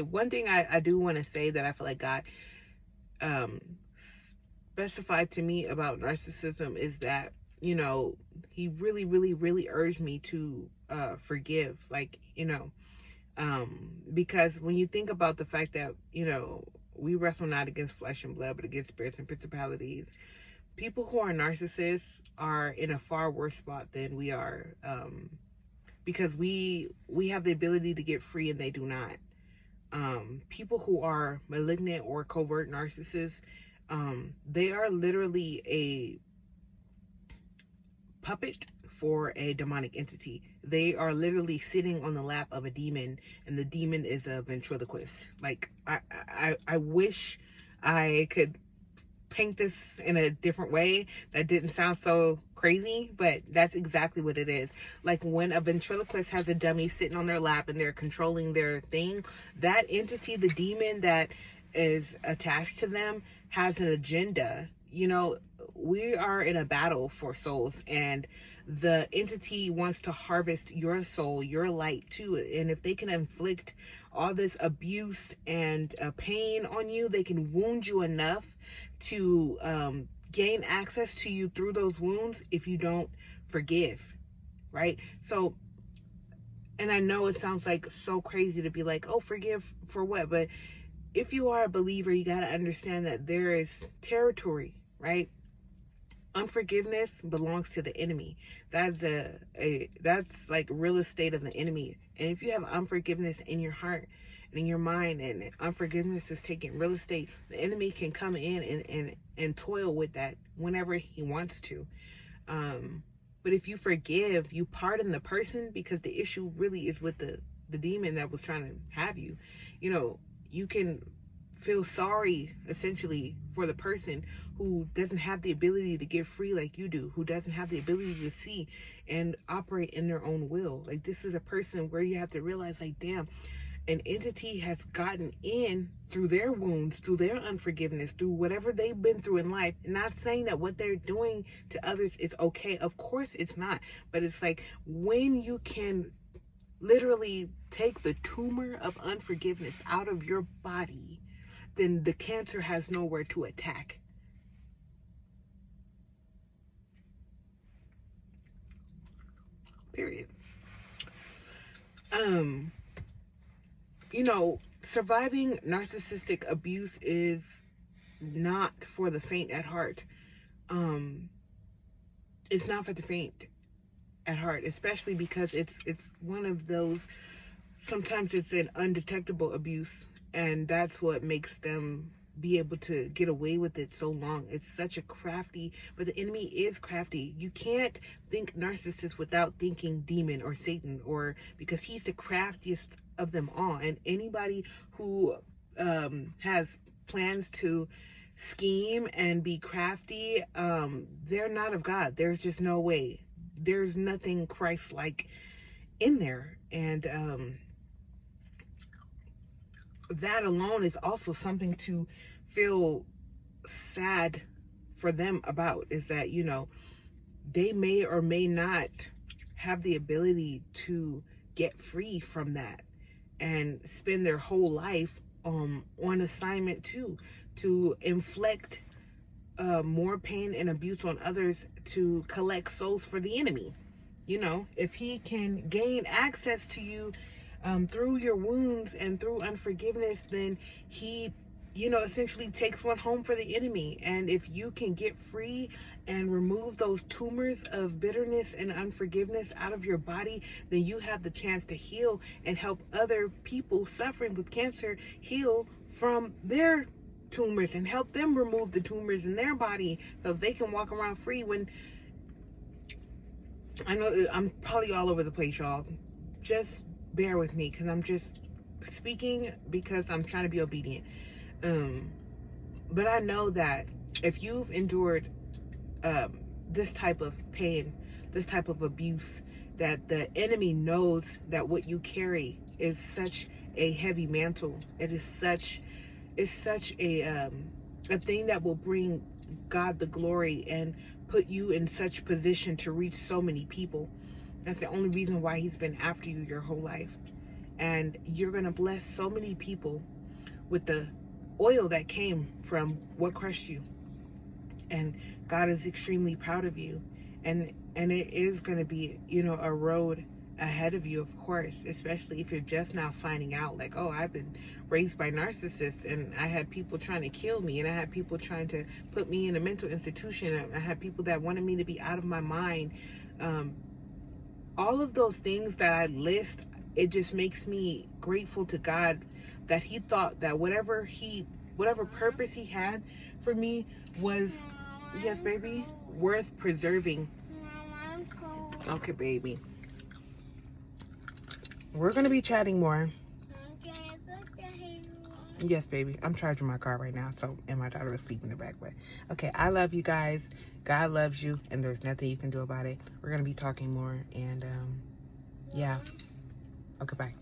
One thing I do want to say that I feel like God um, specified to me about narcissism is that, you know, he really, really, really urged me to forgive. Like, because when you think about the fact that, we wrestle not against flesh and blood, but against spirits and principalities, people who are narcissists are in a far worse spot than we are, because we have the ability to get free and they do not. People who are malignant or covert narcissists, they are literally a puppet for a demonic entity. They are literally sitting on the lap of a demon, and the demon is a ventriloquist. Like, I wish I could paint this in a different way that didn't sound so crazy, but that's exactly what it is. Like, when a ventriloquist has a dummy sitting on their lap and they're controlling their thing, that entity, the demon that is attached to them, has an agenda. We are in a battle for souls, and the entity wants to harvest your soul, your light too. And if they can inflict all this abuse and pain on you, they can wound you enough to gain access to you through those wounds if you don't forgive, right? So, and I know it sounds like so crazy to be like, oh, forgive for what? But if you are a believer, you got to understand that there is territory, right? Unforgiveness belongs to the enemy. That's that's like real estate of the enemy. And if you have unforgiveness in your heart and in your mind, and unforgiveness is taking real estate, the enemy can come in and toil with that whenever he wants to. But if you forgive, you pardon the person, because the issue really is with the demon that was trying to have you. You can feel sorry essentially for the person who doesn't have the ability to get free like you do, who doesn't have the ability to see and operate in their own will. Like, this is a person where you have to realize, like, damn, an entity has gotten in through their wounds, through their unforgiveness, through whatever they've been through in life. Not saying that what they're doing to others is okay. Of course it's not. But it's like, when you can literally take the tumor of unforgiveness out of your body, then the cancer has nowhere to attack. Period. Surviving narcissistic abuse is not for the faint at heart. It's not for the faint at heart, especially because it's one of those, sometimes it's an undetectable abuse, and that's what makes them be able to get away with it so long. It's such a crafty, but the enemy is crafty. You can't think narcissist without thinking demon or Satan, or because he's the craftiest of them all. And anybody who has plans to scheme and be crafty, they're not of God. There's just no way. There's nothing Christ-like in there. And that alone is also something to feel sad for them about, is that, they may or may not have the ability to get free from that and spend their whole life on assignment to inflict more pain and abuse on others, to collect souls for the enemy. If he can gain access to you through your wounds and through unforgiveness, then he, essentially takes one home for the enemy. And if you can get free and remove those tumors of bitterness and unforgiveness out of your body, then you have the chance to heal and help other people suffering with cancer heal from their tumors, and help them remove the tumors in their body so they can walk around free. When I know I'm probably all over the place, y'all, just bear with me, because I'm just speaking because I'm trying to be obedient. But I know that if you've endured this type of pain, this type of abuse, that the enemy knows that what you carry is such a heavy mantle. It is such a thing that will bring God the glory and put you in such position to reach so many people. That's the only reason why he's been after you your whole life. and you're going to bless so many people with the oil that came from what crushed you. And God is extremely proud of you. And it is going to be, you know, a road ahead of you, of course, especially if you're just now finding out, like, oh, I've been raised by narcissists, and I had people trying to kill me, and I had people trying to put me in a mental institution, and I had people that wanted me to be out of my mind. All of those things that I list, it just makes me grateful to God that he thought that whatever purpose he had for me was, yes, baby, worth preserving. Okay, baby. We're going to be chatting more. Yes, baby. I'm charging my car right now, so, and my daughter is sleeping in the back. But okay, I love you guys. God loves you, and there's nothing you can do about it. We're going to be talking more, and yeah. Okay, bye.